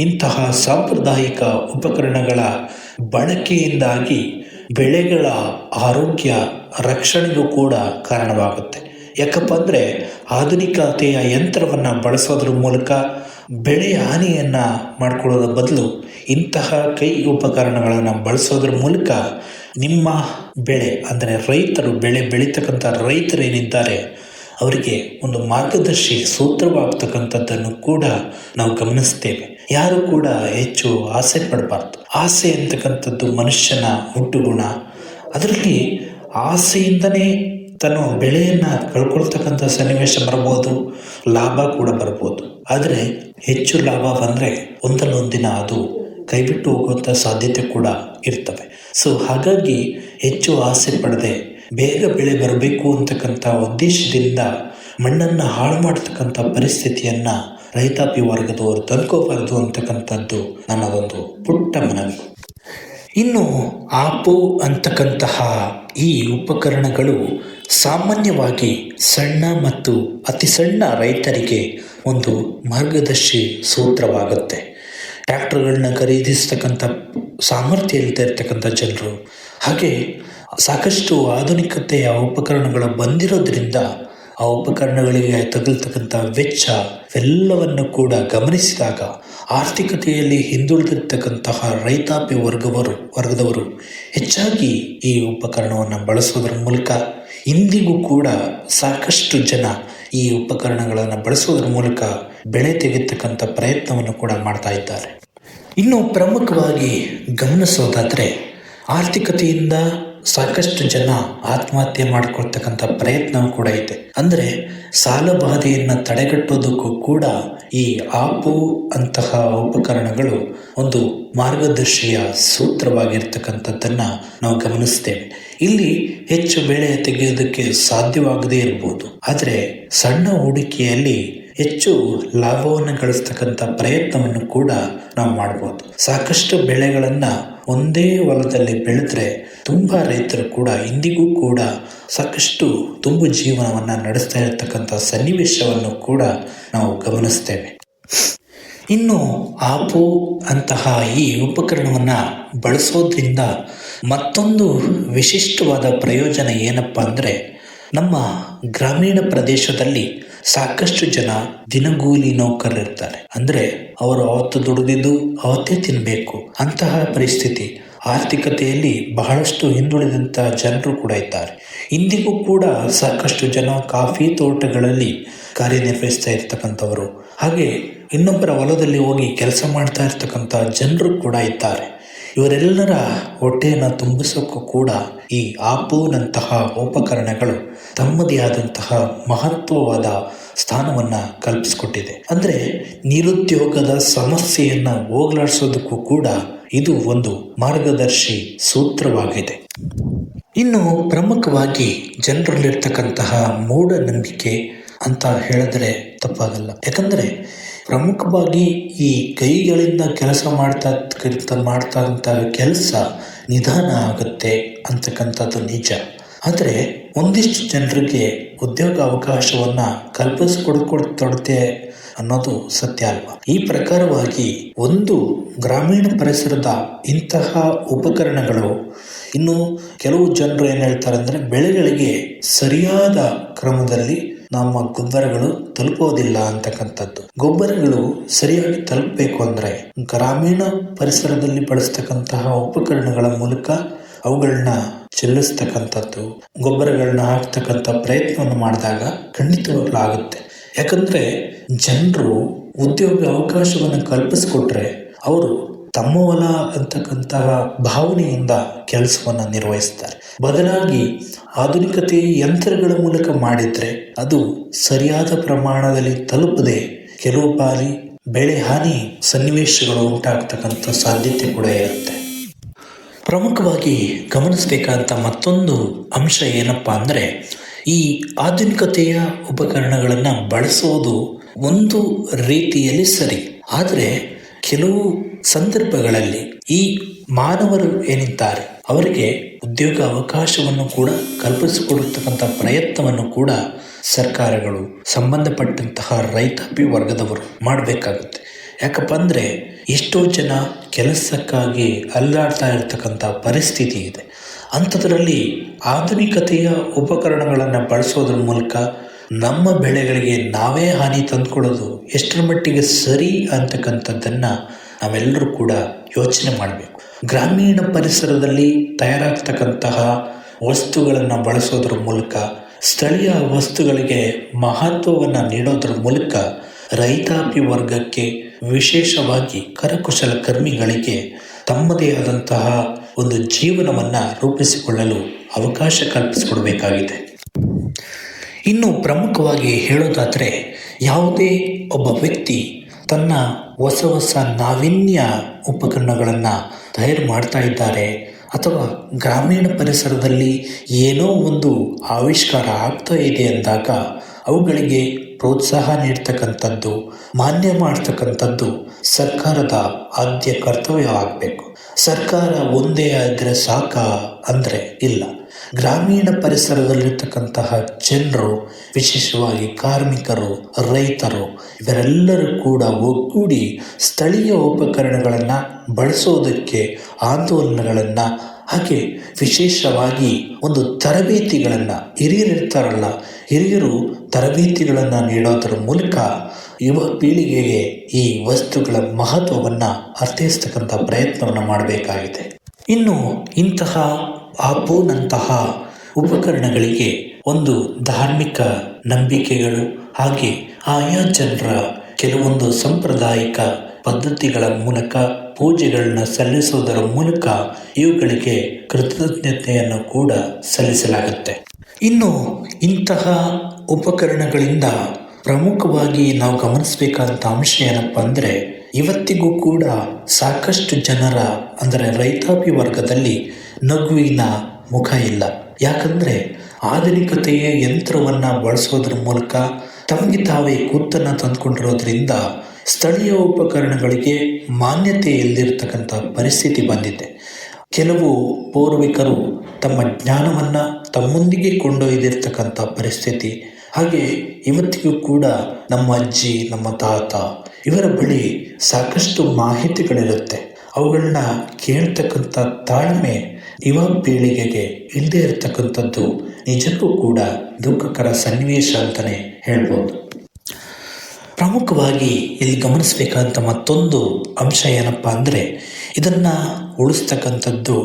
ಇಂತಹ ಸಾಂಪ್ರದಾಯಿಕ ಉಪಕರಣಗಳ ಬಳಕೆಯಿಂದಾಗಿ ಬೆಳೆಗಳ ಆರೋಗ್ಯ ರಕ್ಷಣೆಗೂ ಕೂಡ ಕಾರಣವಾಗುತ್ತೆ. ಯಾಕಪ್ಪ ಅಂದರೆ ಆಧುನಿಕತೆಯ ಯಂತ್ರವನ್ನು ಬಳಸೋದ್ರ ಮೂಲಕ ಬೆಳೆಯ ಹಾನಿಯನ್ನು ಮಾಡಿಕೊಳ್ಳೋದ್ರ ಬದಲು ಇಂತಹ ಕೈ ಉಪಕರಣಗಳನ್ನು ಬಳಸೋದ್ರ ಮೂಲಕ ನಿಮ್ಮ ಬೆಳೆ, ಅಂದರೆ ರೈತರು ಬೆಳೆ ಬೆಳೀತಕ್ಕಂಥ ರೈತರೇನಿದ್ದಾರೆ ಅವರಿಗೆ ಒಂದು ಮಾರ್ಗದರ್ಶಿ ಸೂತ್ರವಾಗ್ತಕ್ಕಂಥದ್ದನ್ನು ಕೂಡ ನಾವು ಗಮನಿಸ್ತೇವೆ. ಯಾರು ಕೂಡ ಹೆಚ್ಚು ಆಸೆ ಪಡಬಾರ್ದು. ಆಸೆ ಅಂತಕ್ಕಂಥದ್ದು ಮನುಷ್ಯನ ಹುಟ್ಟುಗುಣ. ಅದರಲ್ಲಿ ಆಸೆಯಿಂದನೇ ತನ್ನ ಬೆಳೆಯನ್ನು ಕಳ್ಕೊಳ್ತಕ್ಕಂಥ ಸನ್ನಿವೇಶ ಬರ್ಬೋದು, ಲಾಭ ಕೂಡ ಬರ್ಬೋದು. ಆದರೆ ಹೆಚ್ಚು ಲಾಭ ಬಂದರೆ ಒಂದಲ್ಲೊಂದಿನ ಅದು ಕೈಬಿಟ್ಟು ಹೋಗುವಂಥ ಸಾಧ್ಯತೆ ಕೂಡ ಇರ್ತವೆ. ಸೊ ಹಾಗಾಗಿ ಹೆಚ್ಚು ಆಸೆ ಪಡದೆ ಬೇಗ ಬೆಳೆ ಬರಬೇಕು ಅಂತಕ್ಕಂಥ ಉದ್ದೇಶದಿಂದ ಮಣ್ಣನ್ನು ಹಾಳು ಮಾಡ್ತಕ್ಕಂಥ ಪರಿಸ್ಥಿತಿಯನ್ನು ರೈತಾಪಿ ವರ್ಗದವರು ತಂದ್ಕೋಬಾರದು ಅಂತಕ್ಕಂಥದ್ದು ನನ್ನದೊಂದು ಪುಟ್ಟ ಮನವಿ. ಇನ್ನು ಆಪು ಅಂತಕ್ಕಂತಹ ಈ ಉಪಕರಣಗಳು ಸಾಮಾನ್ಯವಾಗಿ ಸಣ್ಣ ಮತ್ತು ಅತಿ ಸಣ್ಣ ರೈತರಿಗೆ ಒಂದು ಮಾರ್ಗದರ್ಶಿ ಸೂತ್ರವಾಗುತ್ತೆ. ಟ್ರ್ಯಾಕ್ಟರ್ಗಳನ್ನ ಖರೀದಿಸ್ತಕ್ಕಂಥ ಸಾಮರ್ಥ್ಯ ಇಲ್ಲದೆ ಇರ್ತಕ್ಕಂಥ ಜನರು, ಹಾಗೆ ಸಾಕಷ್ಟು ಆಧುನಿಕತೆಯ ಉಪಕರಣಗಳು ಬಂದಿರೋದ್ರಿಂದ ಆ ಉಪಕರಣಗಳಿಗೆ ತಗಲ್ತಕ್ಕಂಥ ವೆಚ್ಚ ಎಲ್ಲವನ್ನು ಕೂಡ ಗಮನಿಸಿದಾಗ ಆರ್ಥಿಕತೆಯಲ್ಲಿ ಹಿಂದುಳಿದಿರ್ತಕ್ಕಂತಹ ರೈತಾಪಿ ವರ್ಗದವರು ಹೆಚ್ಚಾಗಿ ಈ ಉಪಕರಣವನ್ನು ಬಳಸೋದ್ರ ಮೂಲಕ ಇಂದಿಗೂ ಕೂಡ ಸಾಕಷ್ಟು ಜನ ಈ ಉಪಕರಣಗಳನ್ನು ಬಳಸೋದ್ರ ಮೂಲಕ ಬೆಳೆ ತೆಗೆತಕ್ಕಂಥ ಪ್ರಯತ್ನವನ್ನು ಕೂಡ ಮಾಡ್ತಾ ಇದ್ದಾರೆ. ಇನ್ನು ಪ್ರಮುಖವಾಗಿ ಗಮನಿಸೋದಾದರೆ ಆರ್ಥಿಕತೆಯಿಂದ ಸಾಕಷ್ಟು ಜನ ಆತ್ಮಹತ್ಯೆ ಮಾಡಿಕೊಳ್ತಕ್ಕಂಥ ಪ್ರಯತ್ನ ಕೂಡ ಇದೆ. ಅಂದರೆ ಸಾಲ ಬಾಧೆಯನ್ನು ತಡೆಗಟ್ಟೋದಕ್ಕೂ ಕೂಡ ಈ ಆಪು ಅಂತಹ ಉಪಕರಣಗಳು ಒಂದು ಮಾರ್ಗದರ್ಶಿಯ ಸೂತ್ರವಾಗಿರ್ತಕ್ಕಂಥದ್ದನ್ನು ನಾವು ಗಮನಿಸ್ತೇವೆ. ಇಲ್ಲಿ ಹೆಚ್ಚು ಬೆಳೆ ತೆಗೆಯೋದಕ್ಕೆ ಸಾಧ್ಯವಾಗದೇ ಇರ್ಬೋದು, ಆದರೆ ಸಣ್ಣ ಹೂಡಿಕೆಯಲ್ಲಿ ಹೆಚ್ಚು ಲಾಭವನ್ನು ಗಳಿಸ್ತಕ್ಕಂಥ ಪ್ರಯತ್ನವನ್ನು ಕೂಡ ನಾವು ಮಾಡ್ಬೋದು. ಸಾಕಷ್ಟು ಬೆಳೆಗಳನ್ನು ಒಂದೇ ಹೊಲದಲ್ಲಿ ಬೆಳೆದ್ರೆ ತುಂಬ ರೈತರು ಕೂಡ ಇಂದಿಗೂ ಕೂಡ ಸಾಕಷ್ಟು ತುಂಬು ಜೀವನವನ್ನು ನಡೆಸ್ತಾ ಇರತಕ್ಕಂಥ ಸನ್ನಿವೇಶವನ್ನು ಕೂಡ ನಾವು ಗಮನಿಸ್ತೇವೆ. ಇನ್ನು ಆಪು ಅಂತಹ ಈ ಉಪಕರಣವನ್ನು ಬಳಸೋದ್ರಿಂದ ಮತ್ತೊಂದು ವಿಶಿಷ್ಟವಾದ ಪ್ರಯೋಜನ ಏನಪ್ಪ ಅಂದರೆ, ನಮ್ಮ ಗ್ರಾಮೀಣ ಪ್ರದೇಶದಲ್ಲಿ ಸಾಕಷ್ಟು ಜನ ದಿನಗೂಲಿ ನೌಕರರಿರ್ತಾರೆ. ಅಂದರೆ ಅವರು ಅವತ್ತು ದುಡಿದಿದ್ದು ಅವತ್ತೇ ತಿನ್ನಬೇಕು ಅಂತಹ ಪರಿಸ್ಥಿತಿ. ಆರ್ಥಿಕತೆಯಲ್ಲಿ ಬಹಳಷ್ಟು ಹಿಂದುಳಿದಂಥ ಜನರು ಕೂಡ ಇದ್ದಾರೆ. ಇಂದಿಗೂ ಕೂಡ ಸಾಕಷ್ಟು ಜನ ಕಾಫಿ ತೋಟಗಳಲ್ಲಿ ಕಾರ್ಯನಿರ್ವಹಿಸ್ತಾ ಇರ್ತಕ್ಕಂಥವರು, ಹಾಗೆ ಇನ್ನೊಬ್ಬರ ಹೊಲದಲ್ಲಿ ಹೋಗಿ ಕೆಲಸ ಮಾಡ್ತಾ ಇರ್ತಕ್ಕಂಥ ಜನರು ಕೂಡ ಇದ್ದಾರೆ. ಇವರೆಲ್ಲರ ಹೊಟ್ಟೆಯನ್ನು ತುಂಬಿಸೋಕ್ಕೂ ಕೂಡ ಈ ಆಪುನಂತಹ ಉಪಕರಣಗಳು ತಮ್ಮದೇ ಆದಂತಹ ಮಹತ್ವವಾದ ಸ್ಥಾನವನ್ನು ಕಲ್ಪಿಸಿಕೊಟ್ಟಿದೆ. ಅಂದರೆ ನಿರುದ್ಯೋಗದ ಸಮಸ್ಯೆಯನ್ನು ಹೋಗಲಾಡಿಸೋದಕ್ಕೂ ಕೂಡ ಇದು ಒಂದು ಮಾರ್ಗದರ್ಶಿ ಸೂತ್ರವಾಗಿದೆ. ಇನ್ನು ಪ್ರಮುಖವಾಗಿ ಜನರಲ್ಲಿರ್ತಕ್ಕಂತಹ ಮೂಢನಂಬಿಕೆ ಅಂತ ಹೇಳಿದ್ರೆ ತಪ್ಪಾಗಲ್ಲ. ಯಾಕಂದರೆ ಪ್ರಮುಖವಾಗಿ ಈ ಕೈಗಳಿಂದ ಕೆಲಸ ಮಾಡ್ತಾ ಕೆಲಸ ನಿಧಾನ ಆಗುತ್ತೆ ಅಂತಕ್ಕಂಥದ್ದು ನಿಜ. ಆದರೆ ಒಂದಿಷ್ಟು ಜನರಿಗೆ ಉದ್ಯೋಗ ಅವಕಾಶವನ್ನು ಕಲ್ಪಿಸಿಕೊಡ್ತೊಡತೆ ಅನ್ನೋದು ಸತ್ಯ ಅಲ್ವಾ? ಈ ಪ್ರಕಾರವಾಗಿ ಒಂದು ಗ್ರಾಮೀಣ ಪರಿಸರದ ಇಂತಹ ಉಪಕರಣಗಳು, ಇನ್ನು ಕೆಲವು ಜನರು ಏನು ಹೇಳ್ತಾರೆ ಅಂದರೆ, ಬೆಳೆಗಳಿಗೆ ಸರಿಯಾದ ಕ್ರಮದಲ್ಲಿ ನಮ್ಮ ಗೊಬ್ಬರಗಳು ತಲುಪೋದಿಲ್ಲ ಅಂತಕ್ಕಂಥದ್ದು. ಗೊಬ್ಬರಗಳು ಸರಿಯಾಗಿ ತಲುಪಬೇಕು ಅಂದರೆ ಗ್ರಾಮೀಣ ಪರಿಸರದಲ್ಲಿ ಬಳಸ್ತಕ್ಕಂತಹ ಉಪಕರಣಗಳ ಮೂಲಕ ಅವುಗಳನ್ನ ಚೆಲ್ಲಿಸ್ತಕ್ಕಂಥದ್ದು, ಗೊಬ್ಬರಗಳನ್ನ ಹಾಕ್ತಕ್ಕಂಥ ಪ್ರಯತ್ನವನ್ನು ಮಾಡಿದಾಗ ಖಂಡಿತವಾಗ್ಲೂ ಆಗುತ್ತೆ. ಯಾಕಂದರೆ ಜನರು ಉದ್ಯೋಗ ಅವಕಾಶವನ್ನು ಕಲ್ಪಿಸಿಕೊಟ್ರೆ ಅವರು ತಮ್ಮ ಹೊಲ ಅಂತಕ್ಕಂತಹ ಭಾವನೆಯಿಂದ ಕೆಲಸವನ್ನು ನಿರ್ವಹಿಸ್ತಾರೆ. ಬದಲಾಗಿ ಆಧುನಿಕತೆ ಯಂತ್ರಗಳ ಮೂಲಕ ಮಾಡಿದರೆ ಅದು ಸರಿಯಾದ ಪ್ರಮಾಣದಲ್ಲಿ ತಲುಪದೆ ಕೆಲವು ಬಾರಿ ಬೆಳೆ ಹಾನಿ ಸನ್ನಿವೇಶಗಳು ಉಂಟಾಗ್ತಕ್ಕಂಥ ಸಾಧ್ಯತೆ ಕೂಡ ಇರುತ್ತೆ. ಪ್ರಮುಖವಾಗಿ ಗಮನಿಸಬೇಕಾದಂಥ ಮತ್ತೊಂದು ಅಂಶ ಏನಪ್ಪ ಅಂದರೆ, ಈ ಆಧುನಿಕತೆಯ ಉಪಕರಣಗಳನ್ನು ಬಳಸೋದು ಒಂದು ರೀತಿಯಲ್ಲಿ ಸರಿ, ಆದರೆ ಕೆಲವು ಸಂದರ್ಭಗಳಲ್ಲಿ ಈ ಮಾನವರು ಏನಿದ್ದಾರೆ ಅವರಿಗೆ ಉದ್ಯೋಗ ಅವಕಾಶವನ್ನು ಕೂಡ ಕಲ್ಪಿಸಿಕೊಡತಕ್ಕಂಥ ಪ್ರಯತ್ನವನ್ನು ಕೂಡ ಸರ್ಕಾರಗಳು, ಸಂಬಂಧಪಟ್ಟಂತಹ ರೈತಾಪಿ ವರ್ಗದವರು ಮಾಡಬೇಕಾಗುತ್ತೆ. ಯಾಕಪ್ಪ ಅಂದರೆ ಎಷ್ಟೋ ಜನ ಕೆಲಸಕ್ಕಾಗಿ ಅಲ್ಲಾಡ್ತಾ ಇರತಕ್ಕಂಥ ಪರಿಸ್ಥಿತಿ ಇದೆ. ಅಂಥದ್ರಲ್ಲಿ ಆಧುನಿಕತೆಯ ಉಪಕರಣಗಳನ್ನು ಬಳಸೋದ್ರ ಮೂಲಕ ನಮ್ಮ ಬೆಳೆಗಳಿಗೆ ನಾವೇ ಹಾನಿ ತಂದುಕೊಳ್ಳೋದು ಎಷ್ಟರ ಮಟ್ಟಿಗೆ ಸರಿ ಅಂತಕ್ಕಂಥದ್ದನ್ನು ನಾವೆಲ್ಲರೂ ಕೂಡ ಯೋಚನೆ ಮಾಡಬೇಕು. ಗ್ರಾಮೀಣ ಪರಿಸರದಲ್ಲಿ ತಯಾರಾಗ್ತಕ್ಕಂತಹ ವಸ್ತುಗಳನ್ನು ಬಳಸೋದ್ರ ಮೂಲಕ, ಸ್ಥಳೀಯ ವಸ್ತುಗಳಿಗೆ ಮಹತ್ವವನ್ನು ನೀಡೋದ್ರ ಮೂಲಕ ರೈತಾಪಿ ವರ್ಗಕ್ಕೆ, ವಿಶೇಷವಾಗಿ ಕರಕುಶಲ ಕರ್ಮಿಗಳಿಗೆ ತಮ್ಮದೇ ಆದಂತಹ ಒಂದು ಜೀವನವನ್ನು ರೂಪಿಸಿಕೊಳ್ಳಲು ಅವಕಾಶ ಕಲ್ಪಿಸಿಕೊಡಬೇಕಾಗಿದೆ. ಇನ್ನು ಪ್ರಮುಖವಾಗಿ ಹೇಳೋದಾದರೆ, ಯಾವುದೇ ಒಬ್ಬ ವ್ಯಕ್ತಿ ತನ್ನ ಹೊಸ ಹೊಸ ನಾವೀನ್ಯ ಉಪಕರಣಗಳನ್ನು ತಯಾರು ಮಾಡ್ತಾ ಇದ್ದಾರೆ ಅಥವಾ ಗ್ರಾಮೀಣ ಪರಿಸರದಲ್ಲಿ ಏನೋ ಒಂದು ಆವಿಷ್ಕಾರ ಆಗ್ತಾ ಇದೆ ಅಂದಾಗ ಅವುಗಳಿಗೆ ಪ್ರೋತ್ಸಾಹ ನೀಡ್ತಕ್ಕಂಥದ್ದು, ಮಾನ್ಯ ಮಾಡ್ತಕ್ಕಂಥದ್ದು ಸರ್ಕಾರದ ಆದ್ಯ ಕರ್ತವ್ಯವಾಗಬೇಕು. ಸರ್ಕಾರ ಒಂದೇ ಆದರೆ ಸಾಕ ಅಂದರೆ ಇಲ್ಲ. ಗ್ರಾಮೀಣ ಪರಿಸರದಲ್ಲಿರ್ತಕ್ಕಂತಹ ಜನರು, ವಿಶೇಷವಾಗಿ ಕಾರ್ಮಿಕರು, ರೈತರು, ಇವರೆಲ್ಲರೂ ಕೂಡ ಒಗ್ಗೂಡಿ ಸ್ಥಳೀಯ ಉಪಕರಣಗಳನ್ನು ಬಳಸೋದಕ್ಕೆ ಆಂದೋಲನಗಳನ್ನು, ಹಾಗೆ ವಿಶೇಷವಾಗಿ ಒಂದು ತರಬೇತಿಗಳನ್ನು, ಹಿರಿಯರಿರ್ತಾರಲ್ಲ, ಹಿರಿಯರು ತರಬೇತಿಗಳನ್ನು ನೀಡೋದರ ಮೂಲಕ ಯುವ ಪೀಳಿಗೆಗೆ ಈ ವಸ್ತುಗಳ ಮಹತ್ವವನ್ನು ಅರ್ಥೈಸ್ತಕ್ಕಂಥ ಪ್ರಯತ್ನವನ್ನು ಮಾಡಬೇಕಾಗಿದೆ. ಇನ್ನು ಇಂತಹ ಆಪೋನಂತಹ ಉಪಕರಣಗಳಿಗೆ ಒಂದು ಧಾರ್ಮಿಕ ನಂಬಿಕೆಗಳು, ಹಾಗೆ ಆಯಾ ಜನರ ಕೆಲವೊಂದು ಸಾಂಪ್ರದಾಯಿಕ ಪದ್ಧತಿಗಳ ಮೂಲಕ ಪೂಜೆಗಳನ್ನ ಸಲ್ಲಿಸುವುದರ ಮೂಲಕ ಇವುಗಳಿಗೆ ಕೃತಜ್ಞತೆಯನ್ನು ಕೂಡ ಸಲ್ಲಿಸಲಾಗುತ್ತೆ. ಇನ್ನು ಇಂತಹ ಉಪಕರಣಗಳಿಂದ ಪ್ರಮುಖವಾಗಿ ನಾವು ಗಮನಿಸಬೇಕಾದಂಥ ಅಂಶ ಏನಪ್ಪ ಅಂದರೆ, ಇವತ್ತಿಗೂ ಕೂಡ ಸಾಕಷ್ಟು ಜನರ ಅಂದರೆ ರೈತಾಪಿ ವರ್ಗದಲ್ಲಿ ನಗುವಿನ ಮುಖ ಇಲ್ಲ. ಯಾಕಂದರೆ ಆಧುನಿಕತೆಯ ಯಂತ್ರವನ್ನು ಬಳಸೋದ್ರ ಮೂಲಕ ತಮಗೆ ತಾವೇ ಕೂತನ್ನು ತಂದುಕೊಂಡಿರೋದ್ರಿಂದ ಸ್ಥಳೀಯ ಉಪಕರಣಗಳಿಗೆ ಮಾನ್ಯತೆ ಇಲ್ಲದಿರ್ತಕ್ಕಂಥ ಪರಿಸ್ಥಿತಿ ಬಂದಿದೆ. ಕೆಲವು ಪೂರ್ವಿಕರು ತಮ್ಮ ಜ್ಞಾನವನ್ನು ತಮ್ಮೊಂದಿಗೆ ಕೊಂಡೊಯ್ದಿರ್ತಕ್ಕಂಥ ಪರಿಸ್ಥಿತಿ. ಹಾಗೆ ಇವತ್ತಿಗೂ ಕೂಡ ನಮ್ಮ ಅಜ್ಜಿ, ನಮ್ಮ ತಾತ ಇವರ ಬಳಿ ಸಾಕಷ್ಟು ಮಾಹಿತಿಗಳಿರುತ್ತೆ. ಅವುಗಳನ್ನ ಕೇಳ್ತಕ್ಕಂಥ ತಾಳ್ಮೆ ಯುವ ಪೀಳಿಗೆಗೆ ಇಲ್ಲದೆ ಇರತಕ್ಕಂಥದ್ದು ನಿಜಕ್ಕೂ ಕೂಡ ದುಃಖಕರ ಸನ್ನಿವೇಶ ಅಂತಲೇ ಹೇಳ್ಬೋದು. ಪ್ರಮುಖವಾಗಿ ಇಲ್ಲಿ ಗಮನಿಸಬೇಕಾದಂಥ ಮತ್ತೊಂದು ಅಂಶ ಏನಪ್ಪ ಅಂದರೆ, ಇದನ್ನು ಉಳಿಸ್ತಕ್ಕಂಥದ್ದು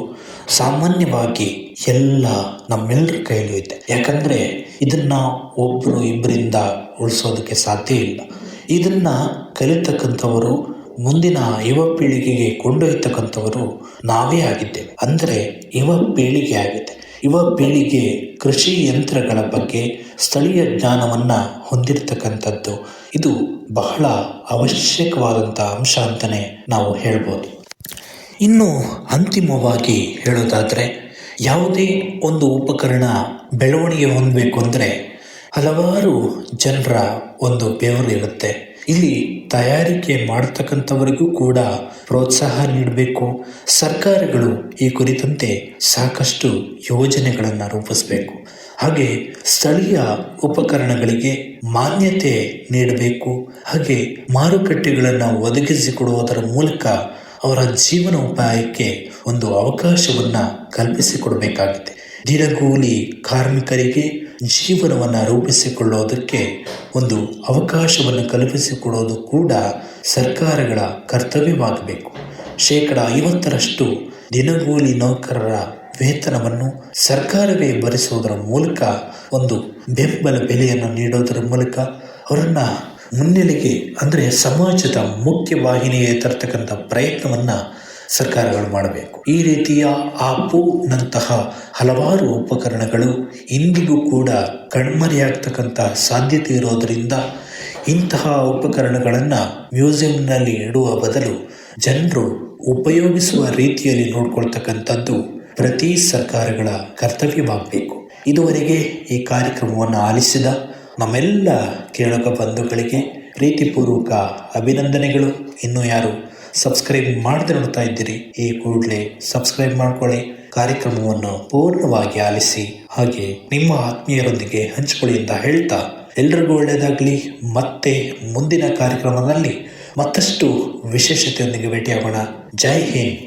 ಸಾಮಾನ್ಯವಾಗಿ ಎಲ್ಲ ನಮ್ಮೆಲ್ಲರ ಕೈಲೂ ಇದೆ. ಯಾಕಂದರೆ ಇದನ್ನು ಒಬ್ಬರು ಇಬ್ಬರಿಂದ ಉಳಿಸೋದಕ್ಕೆ ಸಾಧ್ಯ ಇಲ್ಲ. ಇದನ್ನು ಕಲಿತಕ್ಕಂಥವರು, ಮುಂದಿನ ಯುವ ಪೀಳಿಗೆಗೆ ಕೊಂಡೊಯ್ತಕ್ಕಂಥವರು ನಾವೇ ಆಗಿದ್ದೇವೆ. ಅಂದರೆ ಯುವ ಪೀಳಿಗೆ ಆಗಿದೆ. ಯುವ ಪೀಳಿಗೆ ಕೃಷಿ ಯಂತ್ರಗಳ ಬಗ್ಗೆ ಸ್ಥಳೀಯ ಜ್ಞಾನವನ್ನು ಹೊಂದಿರತಕ್ಕಂಥದ್ದು ಇದು ಬಹಳ ಅವಶ್ಯಕವಾದಂಥ ಅಂಶ ಅಂತಲೇ ನಾವು ಹೇಳ್ಬೋದು. ಇನ್ನು ಅಂತಿಮವಾಗಿ ಹೇಳೋದಾದರೆ, ಯಾವುದೇ ಒಂದು ಉಪಕರಣ ಬೆಳವಣಿಗೆ ಹೊಂದಬೇಕು ಅಂದರೆ ಹಲವಾರು ಜನರ ಒಂದು ಬೆವರು ಇರುತ್ತೆ. ಇಲ್ಲಿ ತಯಾರಿಕೆ ಮಾಡತಕ್ಕಂಥವರಿಗೂ ಕೂಡ ಪ್ರೋತ್ಸಾಹ ನೀಡಬೇಕು. ಸರ್ಕಾರಗಳು ಈ ಕುರಿತಂತೆ ಸಾಕಷ್ಟು ಯೋಜನೆಗಳನ್ನು ರೂಪಿಸಬೇಕು. ಹಾಗೆ ಸ್ಥಳೀಯ ಉಪಕರಣಗಳಿಗೆ ಮಾನ್ಯತೆ ನೀಡಬೇಕು. ಹಾಗೆ ಮಾರುಕಟ್ಟೆಗಳನ್ನು ಒದಗಿಸಿಕೊಡುವುದರ ಮೂಲಕ ಅವರ ಜೀವನೋಪಾಯಕ್ಕೆ ಒಂದು ಅವಕಾಶವನ್ನು ಕಲ್ಪಿಸಿಕೊಡಬೇಕಾಗಿದೆ. ದಿನಗೂಲಿ ಕಾರ್ಮಿಕರಿಗೆ ಜೀವನವನ್ನು ರೂಪಿಸಿಕೊಳ್ಳೋದಕ್ಕೆ ಒಂದು ಅವಕಾಶವನ್ನು ಕಲ್ಪಿಸಿಕೊಡೋದು ಕೂಡ ಸರ್ಕಾರಗಳ ಕರ್ತವ್ಯವಾಗಬೇಕು. 50% ದಿನಗೂಲಿ ನೌಕರರ ವೇತನವನ್ನು ಸರ್ಕಾರವೇ ಭರಿಸುವುದರ ಮೂಲಕ ಒಂದು ಬೆಂಬಲ ಬೆಲೆಯನ್ನು ನೀಡೋದರ ಮೂಲಕ ಅವರನ್ನು ಮುನ್ನೆಲೆಗೆ ಅಂದರೆ ಸಮಾಜದ ಮುಖ್ಯವಾಹಿನಿಗೆ ತರ್ತಕ್ಕಂಥ ಪ್ರಯತ್ನವನ್ನು ಸರ್ಕಾರಗಳು ಮಾಡಬೇಕು. ಈ ರೀತಿಯ ಆಪೋನಂತಹ ಹಲವಾರು ಉಪಕರಣಗಳು ಇಂದಿಗೂ ಕೂಡ ಕಣ್ಮರೆಯಾಗ್ತಕ್ಕಂಥ ಸಾಧ್ಯತೆ ಇರೋದರಿಂದ ಇಂತಹ ಉಪಕರಣಗಳನ್ನು ಮ್ಯೂಸಿಯಂನಲ್ಲಿ ಇಡುವ ಬದಲು ಜನರು ಉಪಯೋಗಿಸುವ ರೀತಿಯಲ್ಲಿ ನೋಡ್ಕೊಳ್ತಕ್ಕಂಥದ್ದು ಪ್ರತಿ ಸರ್ಕಾರಗಳ ಕರ್ತವ್ಯವಾಗಬೇಕು. ಇದುವರೆಗೆ ಈ ಕಾರ್ಯಕ್ರಮವನ್ನು ಆಲಿಸಿದ ನಮ್ಮೆಲ್ಲ ಕೇಳುಗ ಬಂಧುಗಳಿಗೆ ಪ್ರೀತಿಪೂರ್ವಕ ಅಭಿನಂದನೆಗಳು. ಇನ್ನೂ ಯಾರು ಸಬ್ಸ್ಕ್ರೈಬ್ ಮಾಡದೆ ನೋಡ್ತಾ ಇದ್ದೀರಿ, ಈ ಕೂಡಲೇ ಸಬ್ಸ್ಕ್ರೈಬ್ ಮಾಡ್ಕೊಳ್ಳಿ. ಕಾರ್ಯಕ್ರಮವನ್ನು ಪೂರ್ಣವಾಗಿ ಆಲಿಸಿ ಹಾಗೆ ನಿಮ್ಮ ಆತ್ಮೀಯರೊಂದಿಗೆ ಹಂಚಿಕೊಳ್ಳಿ ಅಂತ ಹೇಳ್ತಾ ಎಲ್ರಿಗೂ ಒಳ್ಳೆಯದಾಗಲಿ. ಮತ್ತೆ ಮುಂದಿನ ಕಾರ್ಯಕ್ರಮದಲ್ಲಿ ಮತ್ತಷ್ಟು ವಿಶೇಷತೆಯೊಂದಿಗೆ ಭೇಟಿಯಾಗೋಣ. ಜೈ ಹಿಂದ್.